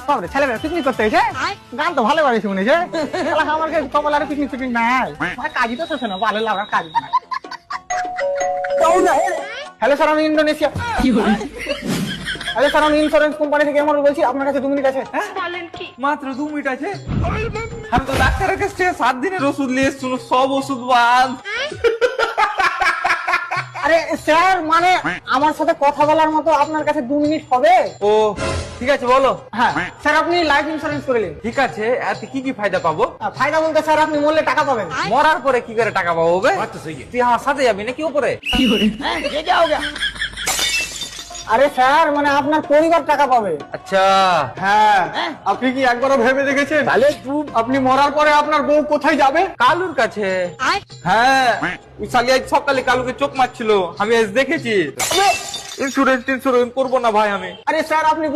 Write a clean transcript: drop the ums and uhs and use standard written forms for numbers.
বাবরে ছেলেমেয়ে পিকনিক করতে এসে গান তো ভালো বাড়িয়েছে মনে হচ্ছে আমার কপাল আর পিকনিক পিকনিক নাই কাজই তো শেষ না ভালো লাগার কাজ হ্যালো স্যার আমি ইন্দোনেশিয়া হ্যালো স্যার আমি ইন্স্যুরেন্স কোম্পানি থেকে এমন বলছি আপনার কাছে 2 মিনিট আছে মাত্র 2 মিনিট আছে? আমি তো ডাক্তারের কাছ থেকে 7 দিনের ওষুধ নিয়ে এসেছি, সব ওষুধ বাদ। আরে স্যার মানে আমার সাথে কথা বলার মতো আপনার কাছে 2 মিনিট হবে? ও ঠিক আছে বলো। হ্যাঁ স্যার আপনি লাইফ ইন্স্যুরেন্স করে নিন। ঠিক আছে, এতে কি কি ফায়দা পাবো? ফায়দা বলতে স্যার আপনি মরলে টাকা পাবেন। মরার পরে কি করে টাকা পাবো? তুই আমার সাথে যাবি নাকি উপরে? আরে স্যার মানে আপনার পরিবার টাকা পাবে। আচ্ছা হ্যাঁ আপনি কি একবারও ভেবে দেখেছেন তাহলে আপনি মরার পরে আপনার বউ কোথায় যাবে? কালুর কাছে। হ্যাঁ ওই শালি আজ সকালে কালুকে চোখ মারছিল, আমি আজ দেখেছি। ইন্স্যুরেন্স করবো না ভাই আমি। আরে স্যার আপনি